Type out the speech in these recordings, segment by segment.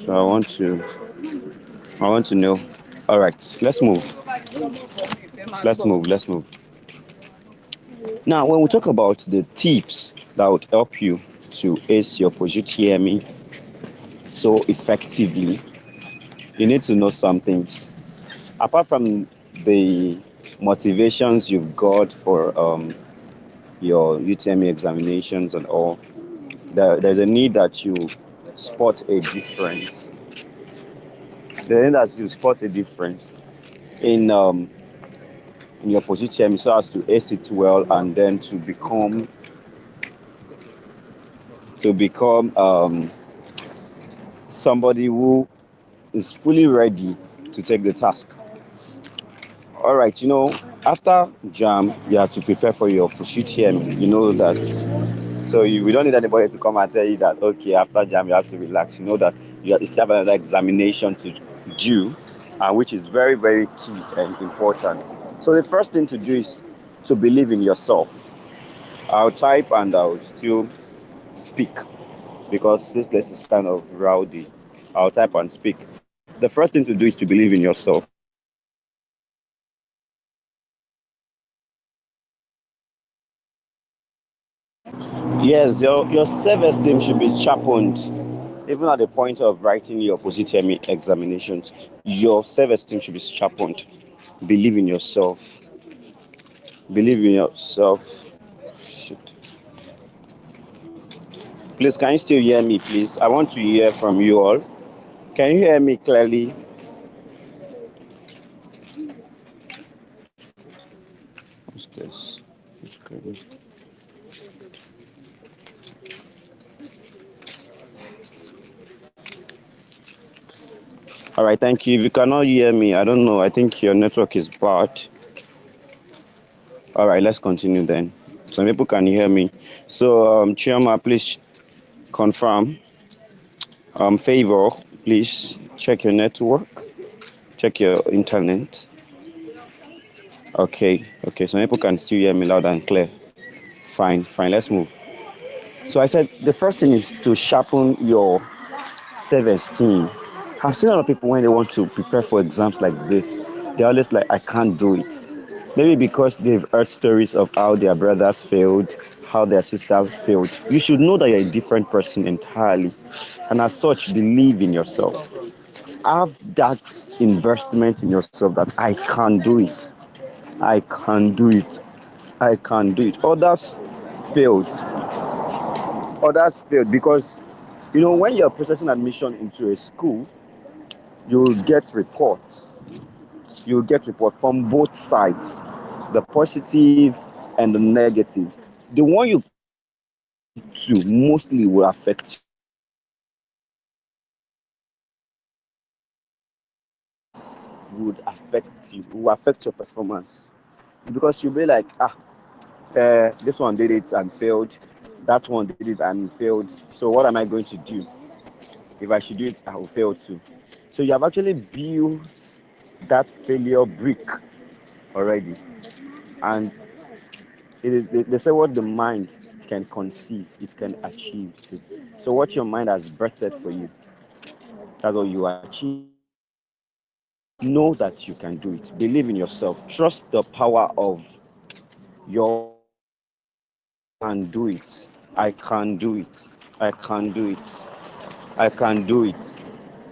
So I want to know. All right, let's move. Let's move. Now, when we talk about the tips that would help you to ace your Post-Utme so effectively, you need to know some things. Apart from the motivations you've got for your UTME examinations and all, there's a need that you spot a difference. The need that you spot a difference in in your Post-Utme so as to ace it well and then to become somebody who is fully ready to take the task. All right, after jam, you have to prepare for your Post-Utme. You know that. So we don't need anybody to come and tell you that, okay, after jam, you have to relax. You know that you still have another examination to do, which is very, very key and important. So the first thing to do is to believe in yourself. I'll type and I'll still speak because this place is kind of rowdy. I'll type and speak. The first thing to do is to believe in yourself. Yes, your self-esteem should be sharpened. Even at the point of writing your Post-Utme examinations, your self-esteem should be sharpened. Believe in yourself. Believe in yourself. Shit. Please, can you still hear me, please? I want to hear from you all. Can you hear me clearly? What's this? Okay. All right, thank you. If you cannot hear me, I don't know. I think your network is bad. All right, let's continue then. Some people can hear me. So, Chioma, please confirm. Favor, please check your network, check your internet. Okay. Some people can still hear me loud and clear. Fine. Let's move. So I said the first thing is to sharpen your self-esteem. I've seen a lot of people when they want to prepare for exams like this, they're always like, I can't do it. Maybe because they've heard stories of how their brothers failed, how their sisters failed. You should know that you're a different person entirely. And as such, believe in yourself. Have that investment in yourself that I can do it. I can do it. I can do it. Failed. Others failed because, when you're processing admission into a school, you'll get reports. You'll get reports from both sides, the positive and the negative. The one you to mostly will affect will affect your performance because you'll be like, this one did it and failed, that one did it and failed. So what am I going to do? If I should do it, I will fail too. So you have actually built that failure brick already, and they say what the mind can conceive, it can achieve too. So what your mind has birthed for you, that's what you achieve. Know that you can do it. Believe in yourself. Trust the power of your can do it. I can do it. I can do it. I can do it.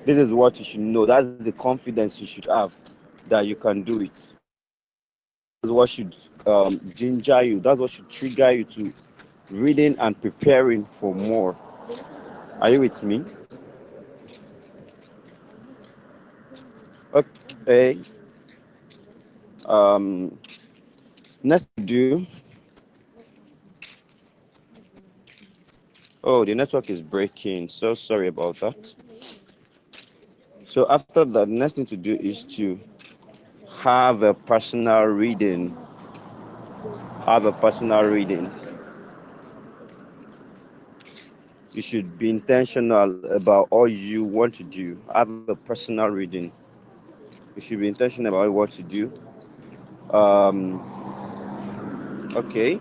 This is what you should know. That's the confidence you should have that you can do it. That's what should ginger you. That's what should trigger you to reading and preparing for more. Are you with me? Okay. Um, Next to do. Oh, the network is breaking. So sorry about that. So after that, the next thing to do is to have a personal reading. Have a personal reading. You should be intentional about all you want to do. Have a personal reading. You should be intentional about what to do. Um, okay.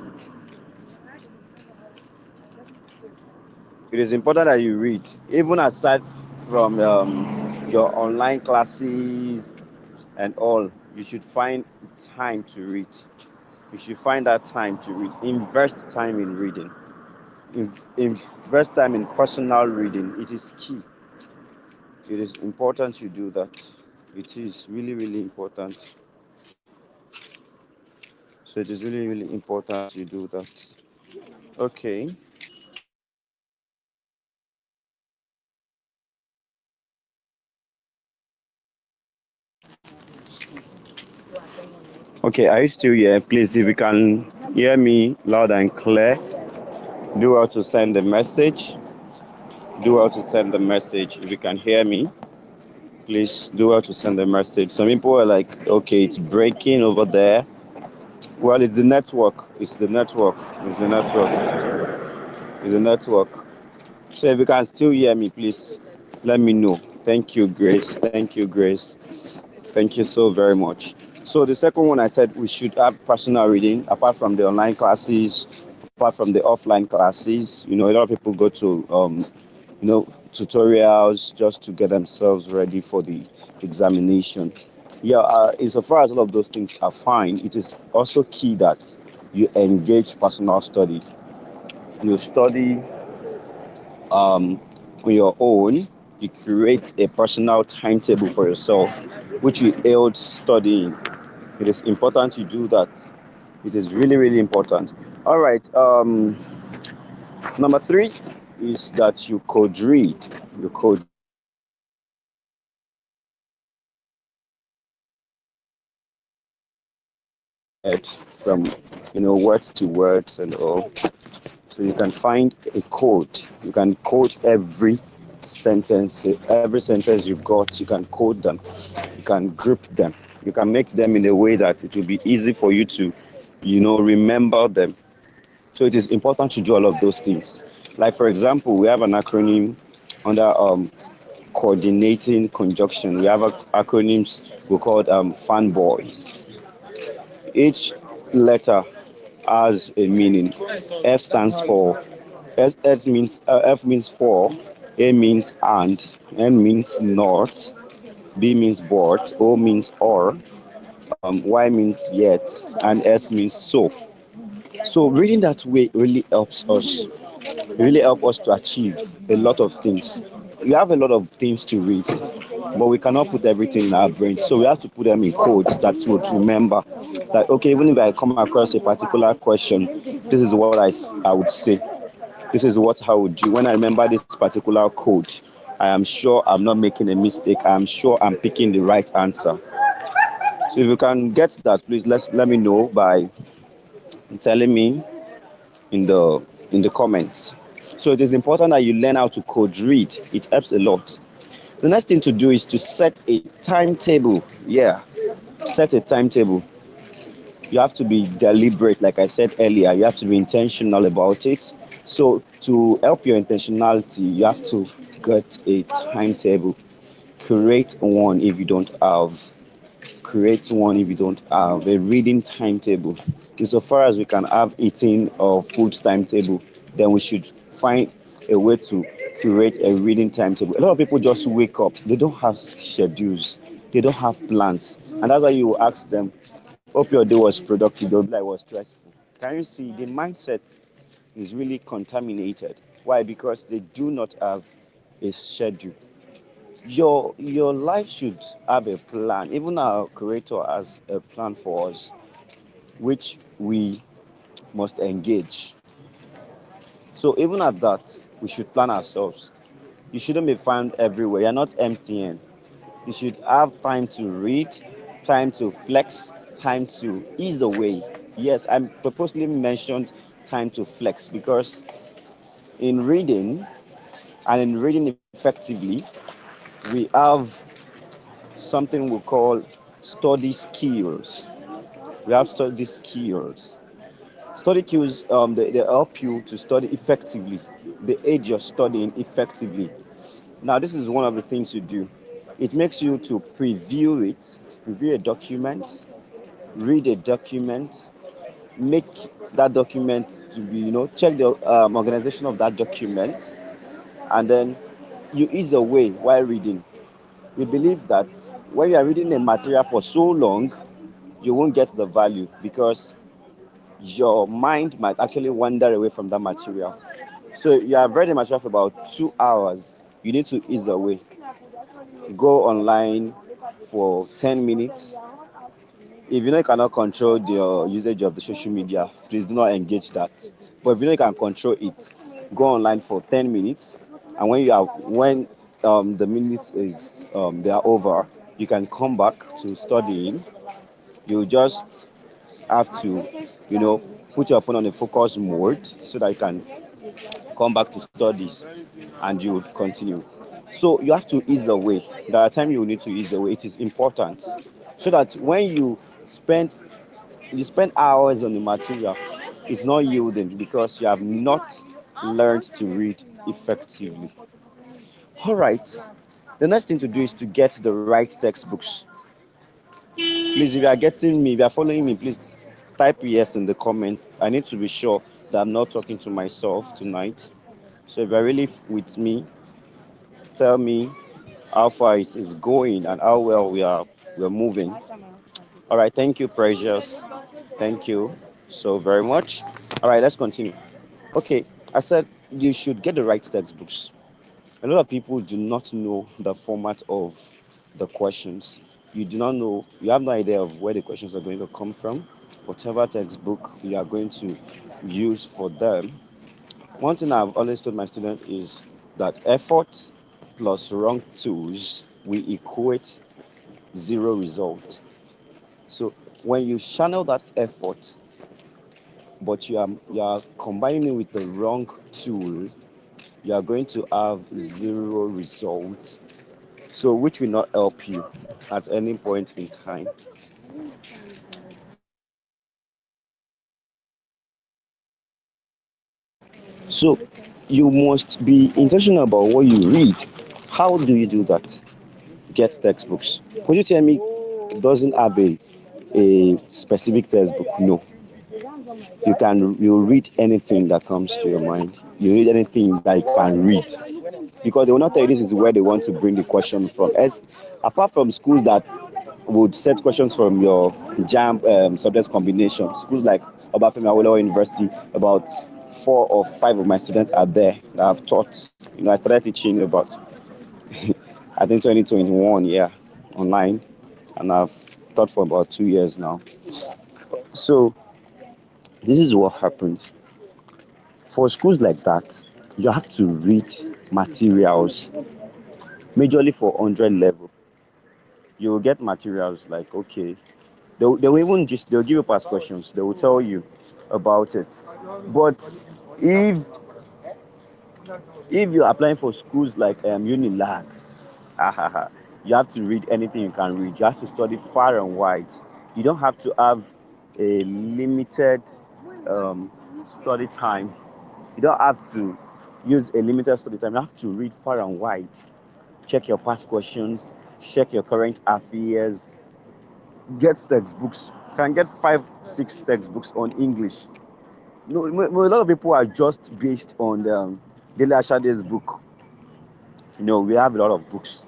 It is important that you read, even aside from your online classes and all. You should find time to read. You should find that time to read. Invest time in reading. Invest time in personal reading. It is key. It is important you do that. It is really, really important. So it is really, really important you do that. Okay. Okay, are you still here? Please, if you can hear me loud and clear, do well to send the message. Do well to send the message. If you can hear me, please do well to send the message. Some people are like, okay, it's breaking over there. Well, it's the network. It's the network. It's the network. It's the network. So if you can still hear me, please let me know. Thank you, Grace. Thank you, Grace. Thank you so very much. So the second one I said we should have personal reading apart from the online classes, apart from the offline classes. You know, a lot of people go to tutorials just to get themselves ready for the examination. Yeah, insofar as all of those things are fine, it is also key that you engage personal study. You study on your own. You create a personal timetable for yourself, which you held studying. It is important you do that. It is really, really important. All right. Number three is that you could read. You could read from words to words and all. So you can find a code. You can code every sentence you've got. You can code them. You can group them. You can make them in a way that it will be easy for you to, remember them. So it is important to do all of those things. Like for example, we have an acronym under coordinating conjunction. We have acronyms we call fanboys. Each letter has a meaning. F stands for F means for, A means and, N means north, B means but, O means or, Y means yet, and S means so. So reading that way really helps us. Really help us to achieve a lot of things. We have a lot of things to read, but we cannot put everything in our brain. So we have to put them in codes that would remember that, okay, even if I come across a particular question, this is what I would say. This is what I would do. When I remember this particular code, I am sure I'm not making a mistake. I am sure I'm picking the right answer. So if you can get that, please let me know by telling me in the comments. So it is important that you learn how to code read. It helps a lot. The next thing to do is to set a timetable. Yeah, set a timetable. You have to be deliberate, like I said earlier. You have to be intentional about it. So to help your intentionality, you have to get a timetable. Create one if you don't have. Create one if you don't have a reading timetable. Insofar as we can have eating or food timetable, then we should find a way to create a reading timetable. A lot of people just wake up, they don't have schedules, they don't have plans, and that's why you ask them, hope your day was productive, they'll be like, was stressful. Can you see the mindset is really contaminated? Why? Because they do not have a schedule. Your life should have a plan. Even our creator has a plan for us, which we must engage. So even at that, we should plan ourselves. You shouldn't be found everywhere. You're not emptying. You should have time to read, time to flex, time to ease away. Yes, I purposely mentioned time to flex because in reading and in reading effectively, we have something we call study skills. We have study skills. Study skills, they help you to study effectively. They aid your studying effectively. Now, this is one of the things you do. It makes you to preview a document, read a document, make that document to be, check the organization of that document, and then you ease away while reading. We believe that when you are reading a material for so long, you won't get the value because your mind might actually wander away from that material. So you have read a material for about 2 hours. You need to ease away. Go online for 10 minutes. If you know you cannot control the usage of the social media, please do not engage that. But if you know you can control it, go online for 10 minutes. And when the minutes is they are over, you can come back to studying. You just have to, put your phone on a focus mode so that you can come back to studies and you would continue. So you have to ease away. There are times you need to ease away. It is important so that when you spend hours on the material, it's not yielding because you have not learned to read effectively. All right. The next thing to do is to get the right textbooks. Please, if you are getting me, if you are following me, please type yes in the comments. I need to be sure that I'm not talking to myself tonight. So if you're really with me, tell me how far it is going and how well we're moving. All right, thank you, Precious. Thank you so very much. All right, let's continue. Okay, I said you should get the right textbooks. A lot of people do not know the format of the questions. You do not know, you have no idea of where the questions are going to come from. Whatever textbook you are going to use for them. One thing I've always told my students is that effort plus wrong tools will equate zero result. So when you channel that effort, but you are combining it with the wrong tool, you are going to have zero result. So which will not help you at any point in time. So you must be intentional about what you read. How do you do that? Get textbooks. Could you tell me it doesn't have a specific textbook? No. You read anything that comes to your mind. You read anything that you can read. Because they will not tell you this is where they want to bring the question from. Apart from schools that would set questions from your JAM subject combination, schools like Obafemi Awolowo University, about 4 or 5 of my students are there that have taught. I started teaching about I think 2021, yeah, online, and I've taught for about 2 years now. So this is what happens for schools like that. You have to read materials, majorly for 100 level. You will get materials like okay, they will even just they'll give you past questions. They will tell you about it. But if if you're applying for schools like Unilag, you have to read anything you can read. You have to study far and wide. You don't have to have a limited um, study time. You don't have to use a limited study time. You have to read far and wide. Check your past questions. Check your current affairs. Get textbooks. You can get 5, 6 textbooks on English. No, a lot of people are just based on the Daily Ashade's book. We have a lot of books.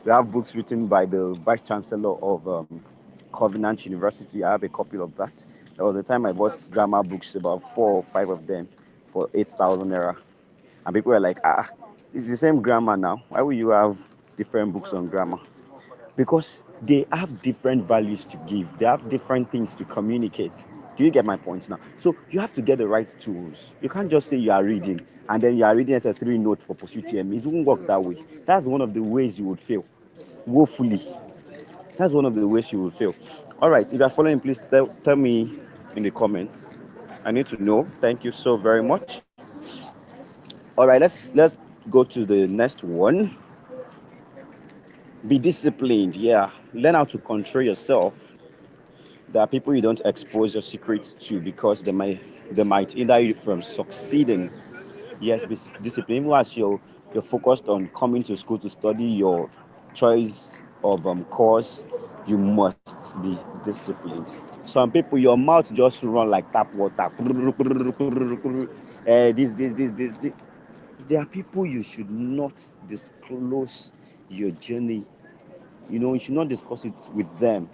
We have books written by the Vice Chancellor of Covenant University. I have a copy of that. There was a time I bought grammar books, about 4 or 5 of them, for 8,000 naira. And people were like, it's the same grammar now. Why would you have different books on grammar? Because they have different values to give, they have different things to communicate. Do you get my point now? So you have to get the right tools. You can't just say you are reading and then you are reading SS3 note for Post-Utme. It won't work that way. That's one of the ways you would fail woefully. That's one of the ways you will fail. All right, if you're following, please tell me in the comments. I need to know. Thank you so very much. All right, let's go to the next one. Be disciplined. Yeah, learn how to control yourself. There are people you don't expose your secrets to because they might hinder you from succeeding. Yes, be disciplined. Even as you're focused on coming to school to study your choice of course, you must be disciplined. Some people, your mouth just run like tap water. This. there are people you should not disclose your journey. You should not discuss it with them.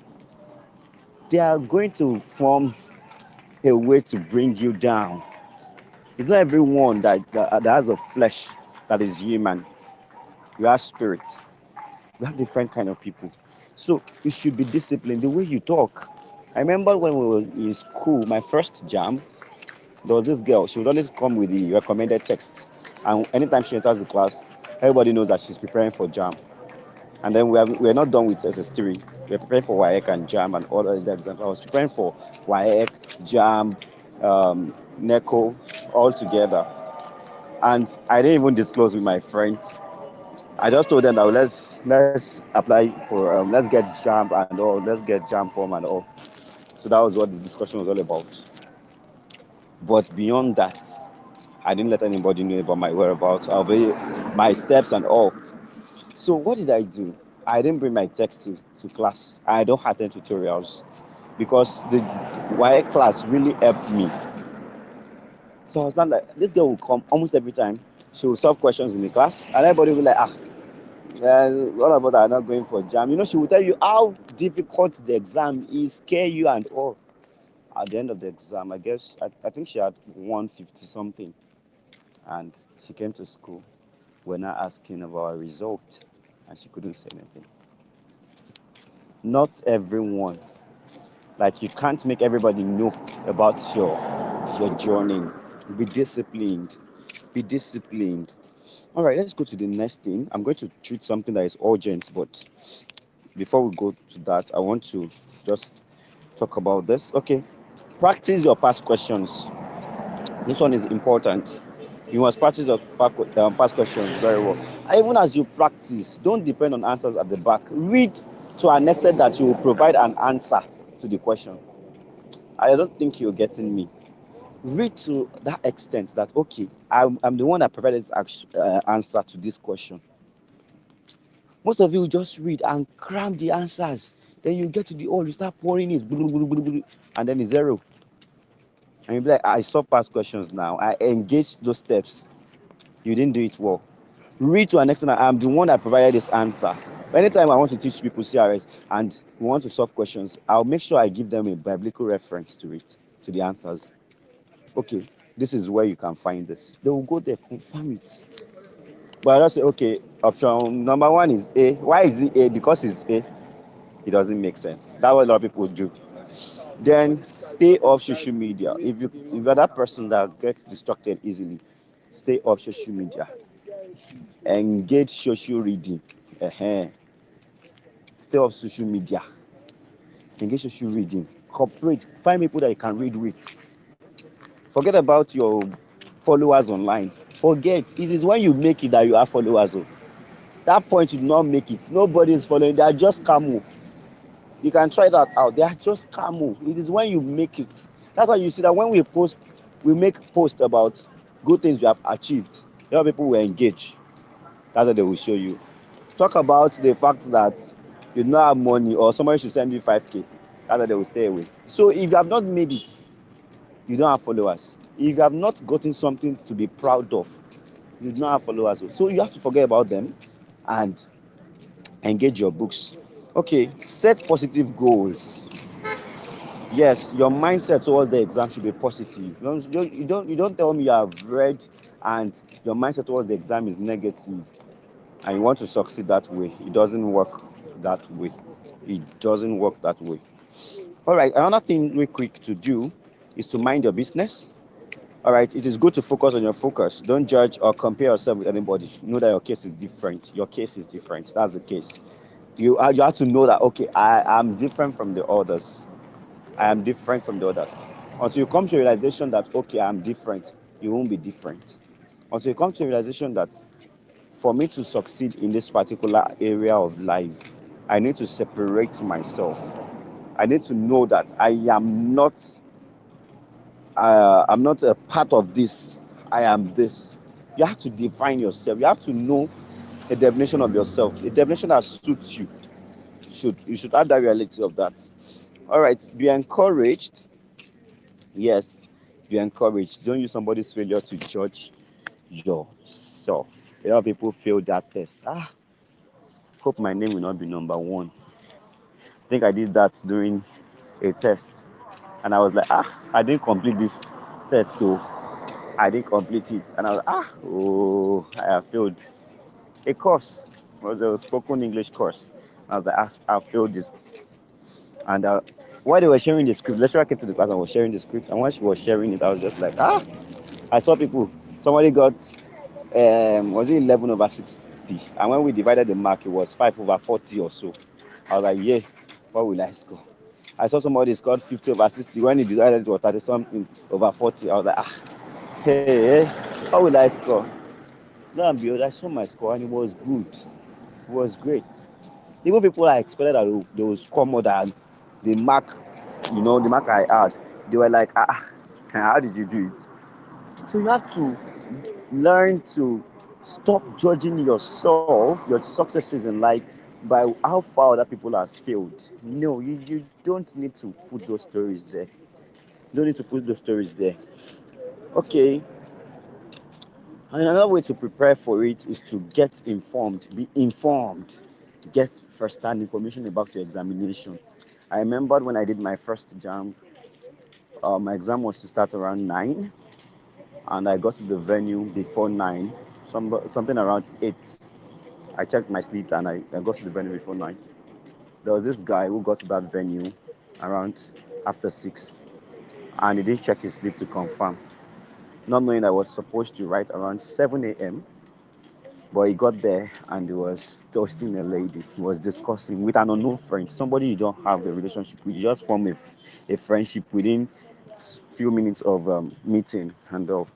They are going to form a way to bring you down. It's not everyone that has a flesh that is human. You have spirits. We have different kind of people. So you should be disciplined the way you talk. I remember when we were in school, my first jam, there was this girl. She would always come with the recommended text, and anytime she enters the class, everybody knows that she's preparing for jam. And then we're not done with SS3. We're preparing for WAEC and jam and all other exams. I was preparing for WAEC, jam, NECO, all together, and I didn't even disclose with my friends. I just told them that let's apply for let's get jam and all, let's get jam form and all. So that was what the discussion was all about. But beyond that, I didn't let anybody know about my whereabouts, my steps and all. So what did I do? I didn't bring my text to class. I don't attend tutorials because the YA class really helped me. So I was not like this girl will come almost every time. She will solve questions in the class, and everybody will be like, well, all of us are not going for jam. She will tell you how difficult the exam is, scare you and all. At the end of the exam, I think she had 150 something, and she came to school. We're not asking about her result, and she couldn't say anything. Not everyone, like you can't make everybody know about your journey. Be disciplined. Be disciplined. All right, let's go to the next thing. I'm going to treat something that is urgent, but before we go to that, I want to just talk about this. Okay, practice your past questions. This one is important. You must practice your past questions very well. And even as you practice, don't depend on answers at the back. Read to an extent that you will provide an answer to the question. I don't think you're getting me. Read to that extent that, okay, I'm the one that provided this answer to this question. Most of you just read and cram the answers. Then you get to the hole, you start pouring it, and then it's zero. And you'll be like, I saw past questions now. I engaged those steps. You didn't do it well. Read to an extent that I'm the one that provided this answer. Anytime I want to teach people CRS and we want to solve questions, I'll make sure I give them a biblical reference to it, to the answers. Okay, this is where you can find this. They will go there, confirm it. But I just say, okay, option number one is A. Why is it A? Because it's A. It doesn't make sense. That's what a lot of people do. Then stay off social media. If you're that person that gets distracted easily, stay off social media. Engage social reading. uh Stay off social media. Engage social reading. Cooperate. Find people that you can read with. Forget about your followers online. Forget. It is when you make it that you have followers. Oh. That point you do not make it. Nobody is following. They are just camel. You can try that out. They are just camel. It is when you make it. That's why you see that when we make post about good things we have achieved. A lot of people will engage. That's what they will show you. Talk about the fact that you do not have money or somebody should send you 5K. That's what they will stay away. So if you have not made it, you don't have followers. If you have not gotten something to be proud of, you do not have followers. So you have to forget about them and engage your books. Okay, set positive goals. Yes, your mindset towards the exam should be positive. You don't tell me you have read and your mindset towards the exam is negative and you want to succeed that way. It doesn't work that way. It doesn't work that way. All right, another thing real quick to do is to mind your business. All right, it is good to focus on your focus. Don't judge or compare yourself with anybody. Know that your case is different. Your case is different. That's the case. You have to know that, okay, I am different from the others. I am different from the others. Until you come to a realization that, okay, I'm different, you won't be different. Until you come to a realization that for me to succeed in this particular area of life, I need to separate myself. I need to know that I'm not a part of this. I am this. You have to define yourself. You have to know a definition of yourself, a definition that suits you. You should have that reality of that. All right, be encouraged. Yes, be encouraged. Don't use somebody's failure to judge yourself. A lot of people fail that test. Hope my name will not be number one. I think I did that during a test, and I was like, I didn't complete this test too. I didn't complete it, and I was oh, I have failed a course. It was a spoken English course. I was like, I failed this. And while they were sharing the script, lecturer came to the class and was sharing the script. And when she was sharing it, I was just like, I saw people. Somebody got was it 11 over 60, and when we divided the mark, it was 5 over 40 or so. I was like, yeah, what will I score? I saw somebody scored 50 over 60. When he divided it was 30 something over 40, I was like, hey, what will I score? Lo and behold, I saw my score and it was good. It was great. Even people I expected that they would score more than the mark, the mark I had. They were like, how did you do it? So you have to learn to stop judging yourself, your successes in life, by how far other people have failed. No, you don't need to put those stories there. You don't need to put those stories there. Okay. And another way to prepare for it is to get informed, be informed, get first-hand information about your examination. I remembered when I did my first jam, my exam was to start around 9, and I got to the venue before 9, something around 8. I checked my sleep and I got to the venue before 9. There was this guy who got to that venue around after 6, and he didn't check his sleep to confirm, not knowing I was supposed to write around 7 a.m. But he got there and he was toasting a lady. He was discussing with an unknown friend, somebody you don't have a relationship with. You just form a friendship within few minutes of meeting and all.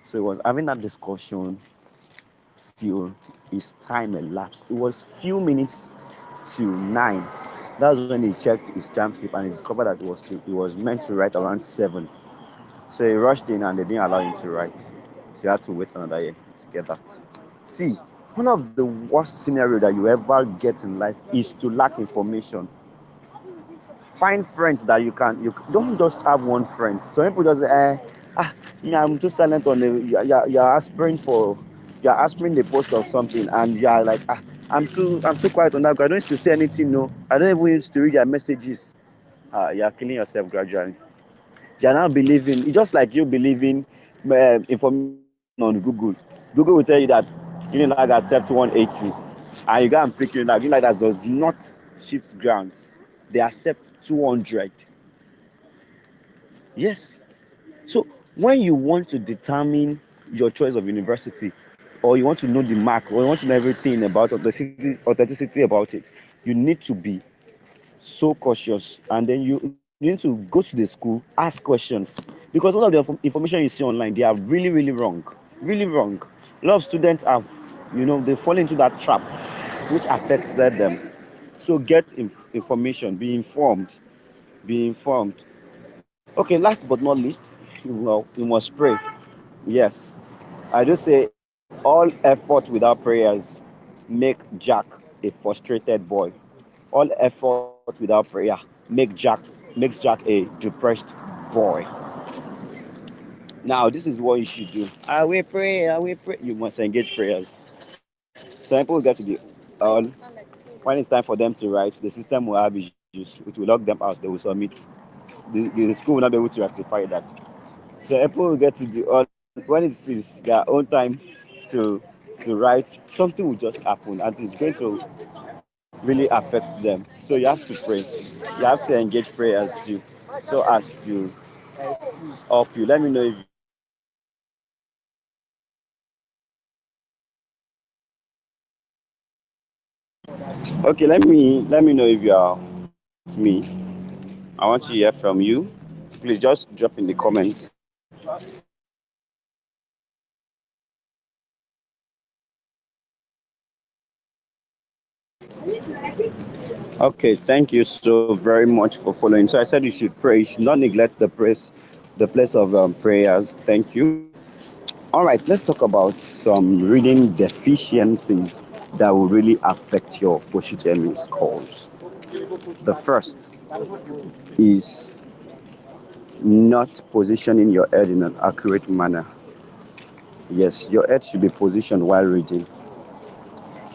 So he was having that discussion till his time elapsed. It was few minutes till 9. That was when he checked his jam slip and he discovered that he was meant to write around 7. So he rushed in and they didn't allow him to write. So he had to wait another year to get that. See, one of the worst scenario that you ever get in life is to lack information. Find friends that you don't just have one friend. Some people just say, I'm too silent on the you're aspiring the post of something and you're like, I'm too quiet on that because I don't need to say anything, no. I don't even need to read their messages. You're killing yourself gradually. You're now believing, it's just like you believing information on Google. Google will tell you that Unilag accept 180 and you go and pick Unilag that does not shift grounds. They accept 200. Yes. So when you want to determine your choice of university, or you want to know the mark, or you want to know everything about authenticity about it, you need to be so cautious, and then you need to go to the school, ask questions, because all of the information you see online, they are really really wrong, really wrong. A lot of students have, they fall into that trap which affects them. So get information, be informed, be informed. Okay, last but not least, you must pray. Yes, I just say all effort without prayers make Jack a frustrated boy. All effort without prayer makes Jack a depressed boy. Now this is what you should do. I will pray, I will pray. You must engage prayers. Some people get to the all when it's time for them to write, the system will have issues. It will lock them out, they will submit. The school will not be able to rectify that. So people will get to the all when it is their own time to write, something will just happen and it's going to really affect them. So you have to pray. You have to engage prayers too, so as to help you. Let me know if you are okay. Let me know if you are with me. I want to hear from you. Please just drop in the comments. Okay, thank you so very much for following. So I said you should pray. You should not neglect the place of prayers. Thank you. All right, let's talk about some reading deficiencies that will really affect your Post-Utme scores. The first is not positioning your head in an accurate manner. Yes, your head should be positioned while reading.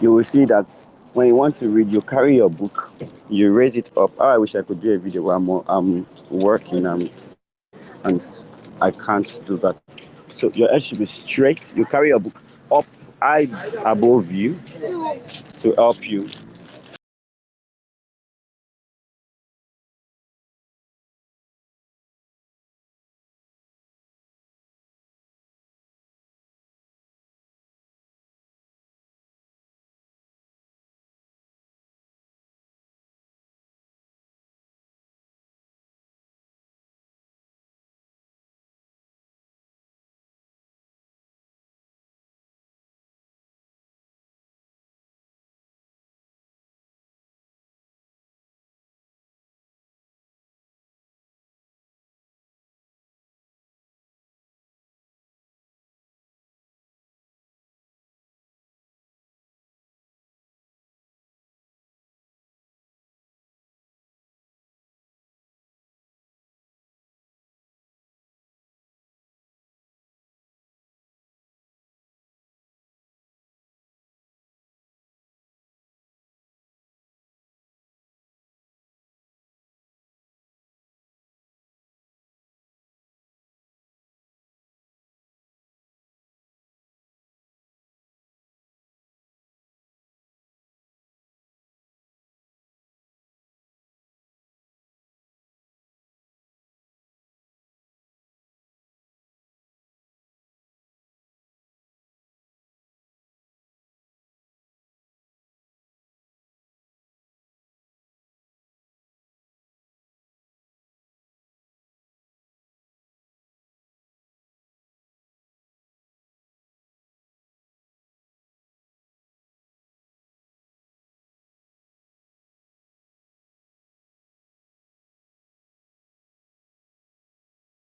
You will see that when you want to read, you carry your book, you raise it up. Oh, I wish I could do a video where I'm working and I can't do that. So your head should be straight. You carry your book up high above you to help you.